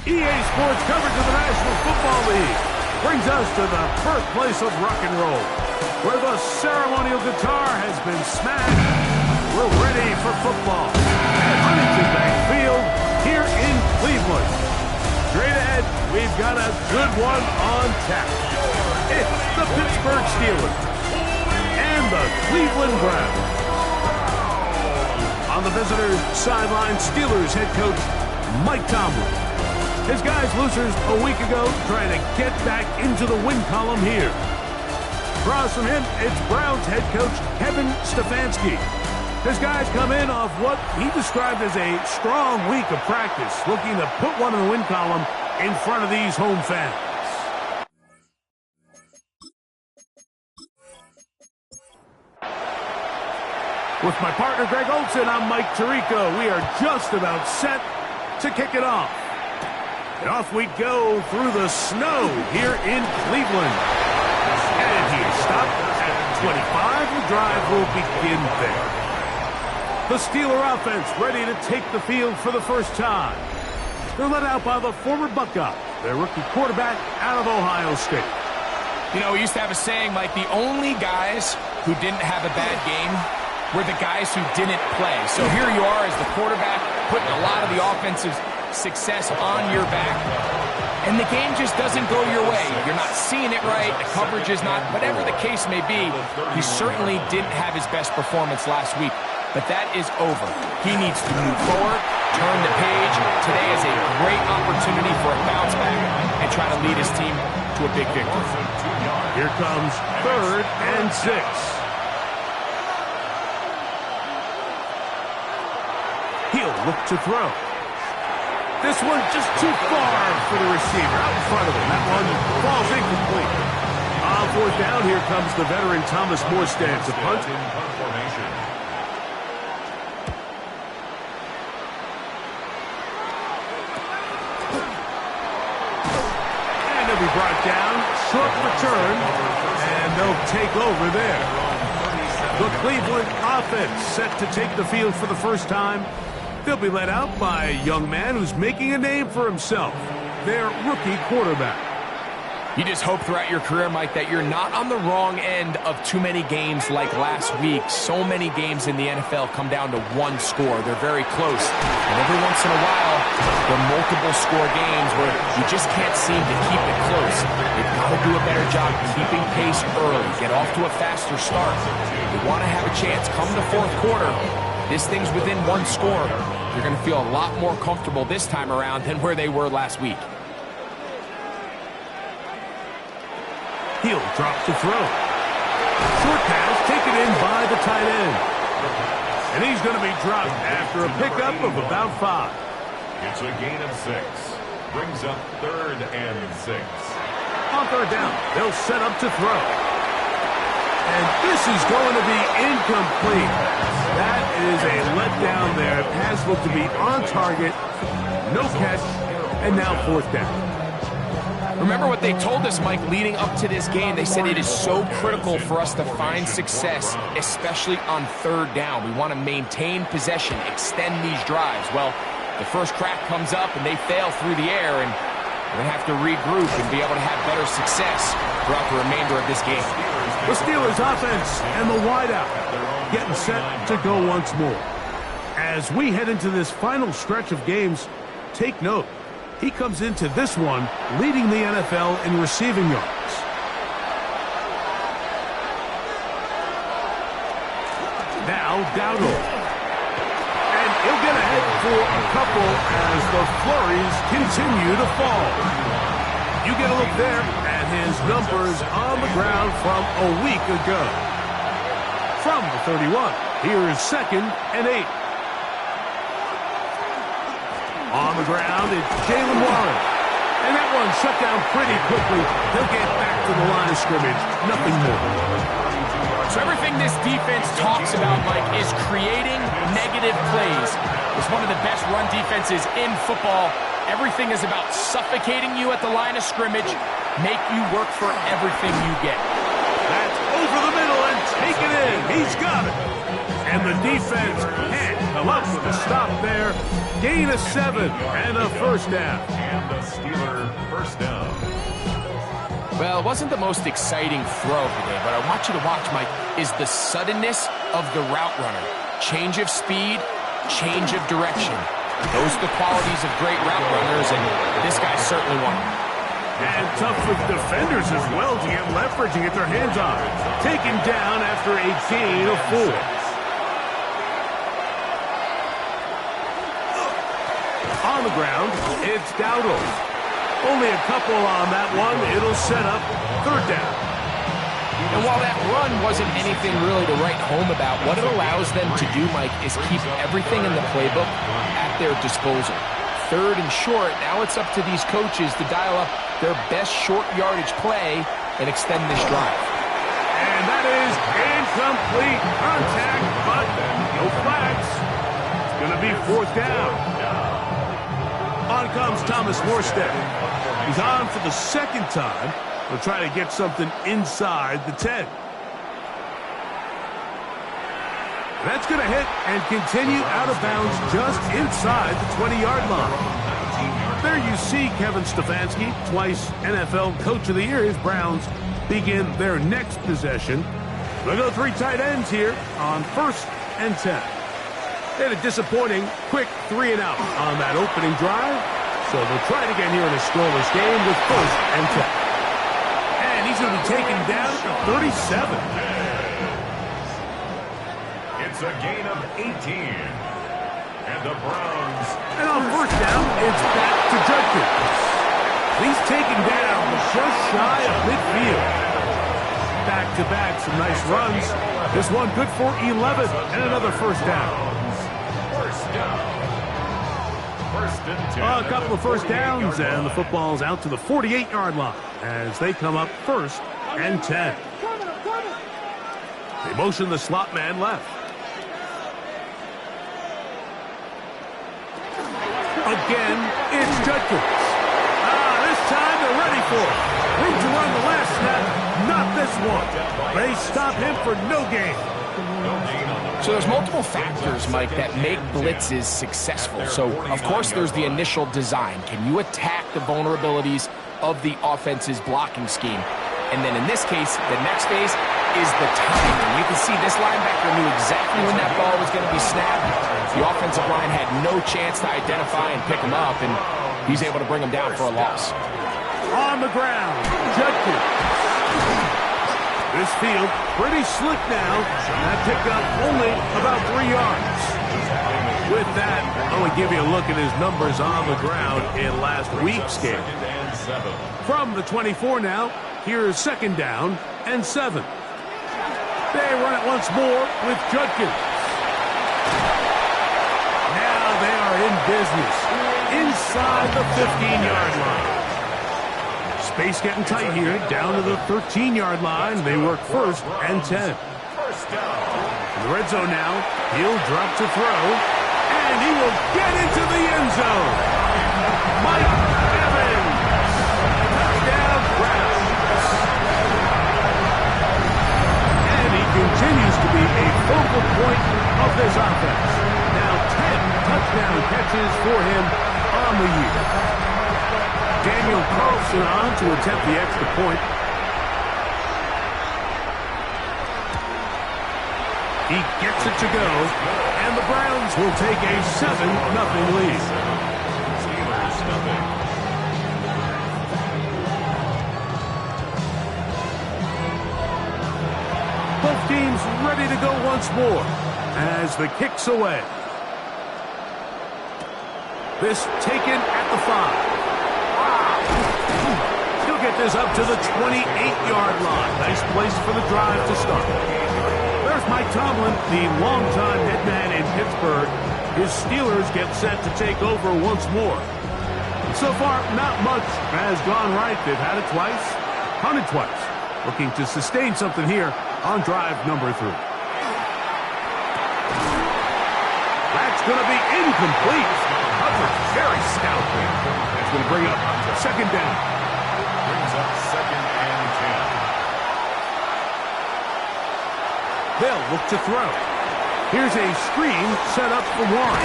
EA Sports coverage of the National Football League brings us to the birthplace of rock and roll, where the ceremonial guitar has been smashed. We're ready for football at Huntington Bank Field here in Cleveland. Straight ahead, we've got a good one on tap. It's the Pittsburgh Steelers and the Cleveland Browns. On the visitors' sideline, Steelers head coach Mike Tomlin. His guys losers a week ago trying to get back into the win column here. Across from him, it's Browns head coach Kevin Stefanski. His guys come in off what he described as a strong week of practice, looking to put one in the win column in front of these home fans. With my partner Greg Olson, I'm Mike Tirico. We are just about set to kick it off. And off we go through the snow here in Cleveland. And he stopped at 25. The drive will begin there. The Steeler offense ready to take the field for the first time. They're led out by the former Buckeye, their rookie quarterback out of Ohio State. You know, we used to have a saying, Mike, the only guys who didn't have a bad game were the guys who didn't play. So here you are as the quarterback, putting a lot of the offensive success on your back, and the game just doesn't go your way. You're not seeing it right, the coverage is not, whatever the case may be, he certainly didn't have his best performance last week, but that is over. He needs to move forward, turn the page. Today is a great opportunity for a bounce back and try to lead his team to a big victory. Here comes 3rd and 6. He'll look to throw. This one just too far for the receiver out in front of him. That one falls incomplete. On 4th down, here comes the veteran Thomas Morstead to punt. And he'll be brought down. Short return. And they'll take over there. The Cleveland offense set to take the field for the first time. They'll be led out by a young man who's making a name for himself, their rookie quarterback. You just hope throughout your career, Mike, that you're not on the wrong end of too many games like last week. So many games in the NFL come down to one score. They're very close. And every once in a while, there are multiple score games where you just can't seem to keep it close. You've got to do a better job keeping pace early, get off to a faster start. You want to have a chance come the 4th quarter. This thing's within one score. You're going to feel a lot more comfortable this time around than where they were last week. He'll drop to throw. Short pass taken in by the tight end. And he's going to be dropped after a pickup of about 5. It's a gain of 6. Brings up 3rd and 6. On 3rd down, they'll set up to throw. And this is going to be incomplete. That is a letdown there. Pass looked to be on target. No catch. And now 4th down. Remember what they told us, Mike, leading up to this game. They said it is so critical for us to find success, especially on 3rd down. We want to maintain possession, extend these drives. Well, the first crack comes up and they fail through the air, and we're going to have to regroup and be able to have better success throughout the remainder of this game. The Steelers offense and the wideout getting set to go once more. As we head into this final stretch of games, take note. He comes into this one leading the NFL in receiving yards. Now Dowdle. And he'll get ahead for a couple as the flurries continue to fall. You get a look there at his numbers on the ground from a week ago. From the 31, here is 2nd and 8. On the ground, it's Jalen Warren. And that one shut down pretty quickly. He'll get back to the line of scrimmage. Nothing more. So everything this defense talks about, Mike, is creating negative plays. It's one of the best run defenses in football. Everything is about suffocating you at the line of scrimmage, make you work for everything you get. That's over the middle and taken in. He's got it. And the defense can't him up with a stop there. Gain of 7 and a first down. And the Steeler first down. Well, it wasn't the most exciting throw today, but I want you to watch, Mike, is the suddenness of the route runner. Change of speed, change of direction. Those are the qualities of great route runners, and this guy's certainly one of them. And tough for defenders as well to get leverage and get their hands on. Taken down after a gain of 4. On the ground, it's Dowdle. Only a couple on that one. It'll set up third down. And while that run wasn't anything really to write home about, what it allows them to do, Mike, is keep everything in the playbook at their disposal. Third and short, now it's up to these coaches to dial up their best short yardage play and extend this drive. And that is incomplete contact, but no flags. It's going to be fourth down. On comes Thomas Morstead. He's on for the second time. We'll try to get something inside the 10. That's going to hit and continue out of bounds just inside the 20-yard line. There you see Kevin Stefanski, twice NFL Coach of the Year. His Browns begin their next possession. They'll go 3 tight ends here on 1st and 10. They had a disappointing quick 3 and out on that opening drive. So they'll try it again here in a scoreless game with 1st and 10. And he's going to be taken down at 37. It's a gain of 18. And the Browns. And on 1st down, it's back to Judkins. He's taken down just shy of midfield. Back-to-back, some nice runs. This one good for 11 and another 1st down. First down. First and 10. A couple of 1st downs, and the football's out to the 48-yard line as they come up 1st and 10. They motion the slot man left. Again, it's Judkins. This time they're ready for it. Room to run the last snap, not this one. They stop him for no gain. So there's multiple factors, Mike, that make blitzes successful. So, of course, there's the initial design. Can you attack the vulnerabilities of the offense's blocking scheme? And then in this case, the next phase is the timing. You can see this linebacker knew exactly when that ball was going to be snapped. The offensive line had no chance to identify and pick him up, and he's able to bring him down for a loss. On the ground, Judkins. This field pretty slick now. That pickup only about 3 yards. With that, I'm going to give you a look at his numbers on the ground in last week's game. From the 24 now, here's 2nd down and 7. They run it once more with Judkins. Now they are in business inside the 15-yard line. Space getting tight here, down to the 13-yard line. They work 1st and 10. In the red zone now, he'll drop to throw, and he will get into the end zone. Mike Evans, touchdown Browns. And he continues to be a focal point of this offense. Now 10 touchdown catches for him on the year. Daniel Carlson on to attempt the extra point. He gets it to go, and the Browns will take a 7-0 lead. Steelers nothing. Both teams ready to go once more as the kick's away. This taken at the 5. He'll get this up to the 28-yard line. Nice place for the drive to start. There's Mike Tomlin, the longtime head man in Pittsburgh. His Steelers get set to take over once more. So far, not much has gone right. They've had it twice, punted twice. Looking to sustain something here on drive number 3. That's going to be incomplete. Coverage very stout there. That's going to bring up 2nd down. Brings up 2nd and 10. They'll look to throw. Here's a screen set up for one.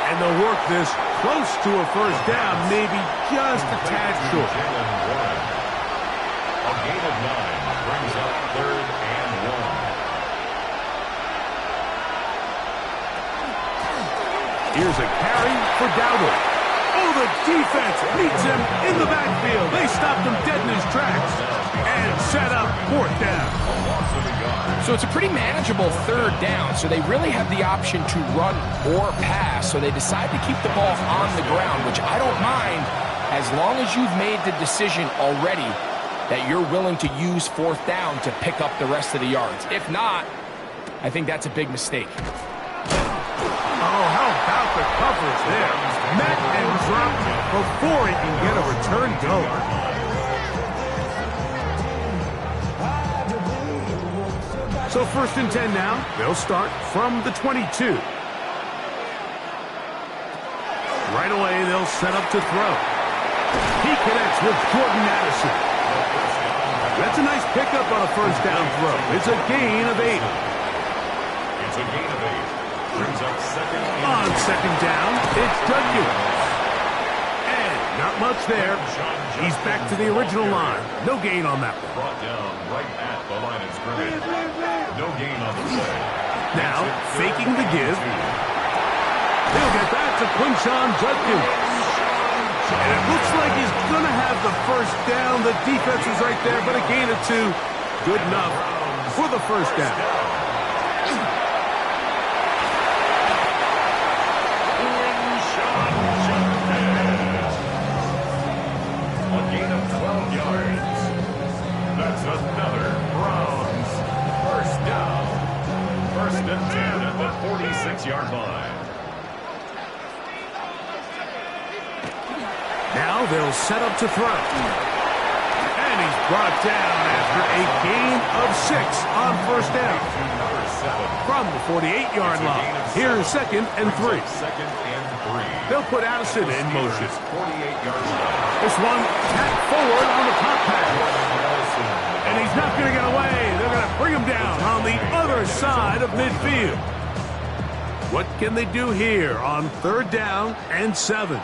And they'll work this close to a first down, maybe just a tad short. A gain of 9 brings up 3rd and 1. Here's a carry for Dowdle. Oh, the defense meets him in the backfield. They stopped him dead in his tracks and set up 4th down. So it's a pretty manageable 3rd down, so they really have the option to run or pass, so they decide to keep the ball on the ground, which I don't mind as long as you've made the decision already that you're willing to use 4th down to pick up the rest of the yards. If not, I think that's a big mistake. Oh, how about the coverage there? Met and dropped before he can get a return going. So 1st and 10 now. They'll start from the 22. Right away, they'll set up to throw. He connects with Jordan Addison. That's a nice pickup on a 1st down throw. It's a gain of 8. It's a gain of 8. Brings up 2nd and on 2nd down, it's Judkins. And not much there. He's back to the original line. No gain on that one. brought down right at the line of scrimmage. No gain on the play. Now, faking the give. He'll get back to Quinshon Judkins. And it looks like he's going to have the 1st down. The defense is right there, but a gain of 2. Good enough for the 1st down. Another Browns 1st down. 1st and 10 at the 46-yard line. Now they'll set up to throw. And he's brought down after a gain of 6 on 1st down. From the 48-yard line. Here's 2nd and 3. 2nd and 3. They'll put Addison in motion. 48-yard line. This one tapped forward on the top pass. And he's not going to get away. They're going to bring him down on the other side of midfield. What can they do here on 3rd down and 7?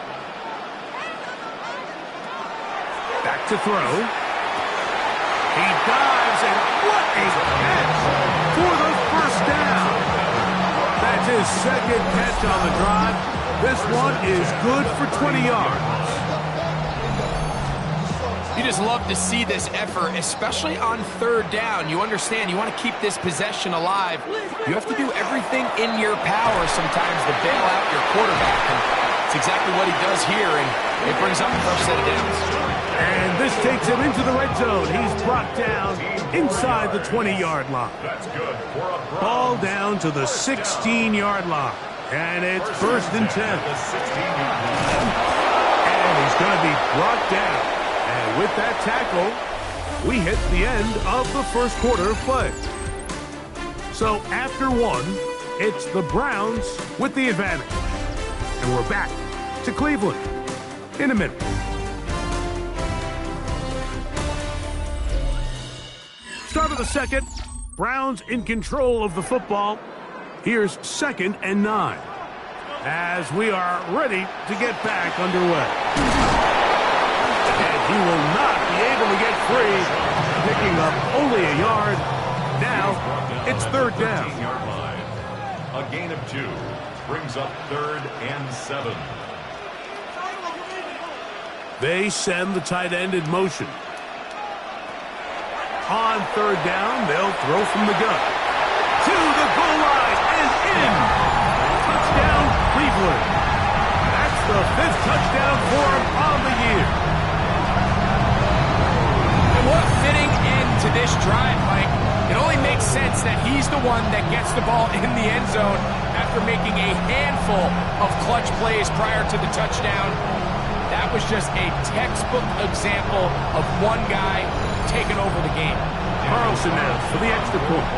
Back to throw. He dives, and what a catch for the 1st down. That's his 2nd catch on the drive. This one is good for 20 yards. You just love to see this effort, especially on 3rd down. You understand, you want to keep this possession alive. You have to do everything in your power sometimes to bail out your quarterback. And it's exactly what he does here, and it brings up a fresh set of downs. And this takes him into the red zone. He's brought down inside the 20-yard line. That's good for a Browns. Ball down to the 16-yard line. And it's 1st and 10. The 16-yard line. And he's going to be brought down. And with that tackle, we hit the end of the 1st quarter of play. So after 1, it's the Browns with the advantage. And we're back to Cleveland in a minute. Start of the 2nd. Browns in control of the football. Here's 2nd and 9. As we are ready to get back underway. And he will not be able to get free, picking up only a yard. Now it's 3rd down. 13-yard line. A gain of 2 brings up 3rd and 7. They send the tight end in motion. On 3rd down, they'll throw from the gun. To the goal line and in. Touchdown, Cleveland. That's the 5th touchdown for him on the year. And what a fitting end to this drive, Mike. It only makes sense that he's the one that gets the ball in the end zone after making a handful of clutch plays prior to the touchdown. That was just a textbook example of one guy taking over the game. Carlson now for the extra point.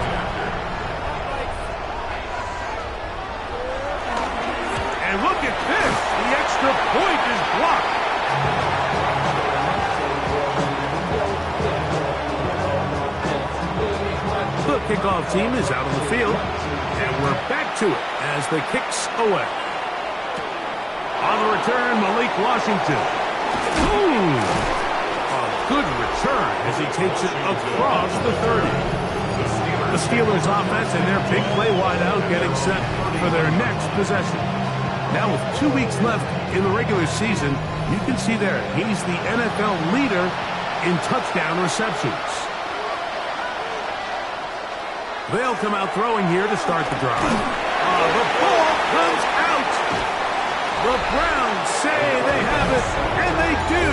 And look at this. The extra point is blocked. The kickoff team is out on the field. we're back to it as the kick's away. On the return, Malik Washington. Ooh, a good return as he takes it across the 30. The Steelers offense and their big play wideout getting set for their next possession. Now with 2 weeks left in the regular season, you can see there he's the NFL leader in touchdown receptions. They'll come out throwing here to start the drive. The ball comes out. The Browns say they have it, and they do.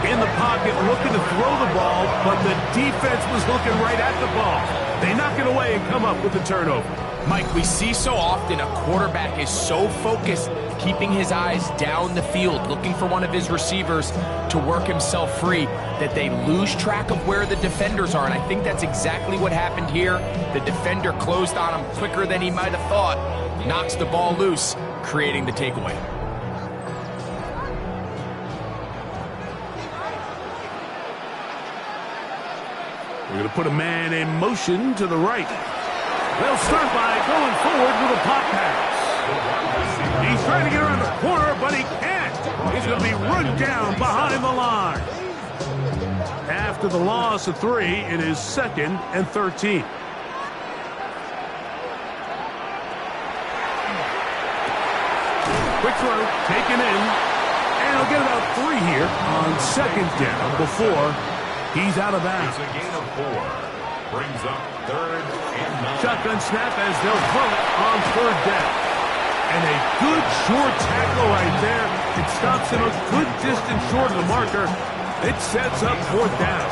In the pocket, looking to throw the ball, but the defense was looking right at the ball. They knock it away and come up with the turnover. Mike, we see so often a quarterback is so focused, keeping his eyes down the field, looking for one of his receivers to work himself free, that they lose track of where the defenders are. And I think that's exactly what happened here. The defender closed on him quicker than he might have thought, knocks the ball loose, creating the takeaway. We're going to put a man in motion to the right. They'll start by going forward with a pop pass. He's trying to get around the corner, but he can't. He's going to be run down behind the line. After the loss of 3, it is 2nd and 13. Quick throw, taken in, and he'll get about 3 here on 2nd down before he's out of bounds. It's a gain of 4. Brings up 3rd and 9. Shotgun snap as they'll throw it on 3rd down. And a good short tackle right there. It stops him a good distance short of the marker. It sets up 4th down.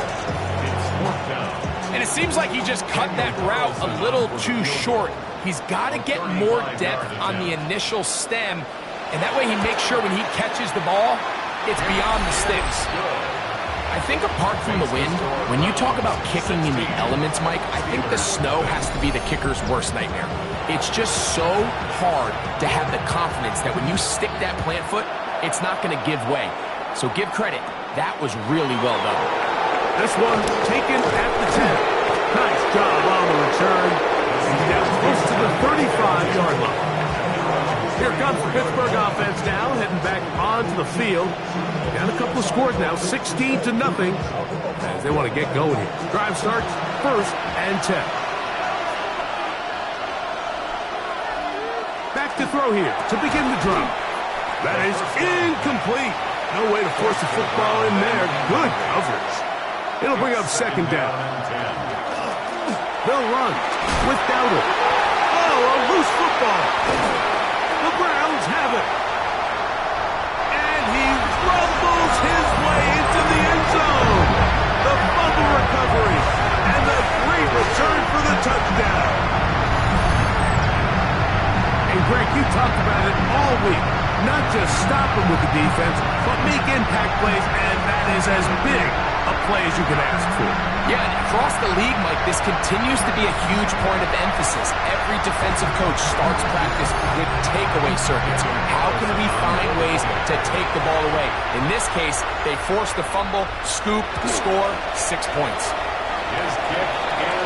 It's 4th down. And it seems like he just cut that route a little too short. He's got to get more depth on the initial stem, and that way he makes sure when he catches the ball, it's beyond the sticks. I think apart from the wind, when you talk about kicking in the elements, Mike, I think the snow has to be the kicker's worst nightmare. It's just so hard to have the confidence that when you stick that plant foot, it's not going to give way. So give credit. That was really well done. This one taken at the 10. Nice job on the return. He's down close to the 35-yard line. Here comes the Pittsburgh offense now, heading back onto the field. Down a couple of scores now, 16-0, as they want to get going here. Drive starts 1st and 10. Back to throw here to begin the drive. That is incomplete. No way to force the football in there. Good coverage. It'll bring up 2nd down. They'll run with Dowdle. Oh, a loose football. The Browns have it. And he rumbles his way into the end zone. The fumble recovery and the great return for the touchdown. And Greg, you talked about it all week. Not just stop him with the defense, but make impact plays, and that is as big a play as you can ask for. Yeah, and across the league, Mike, this continues to be a huge point of emphasis. Every defensive coach starts practice with takeaway circuits. How can we find ways to take the ball away? In this case, they forced the fumble, scoop, score, 6 points. His kick is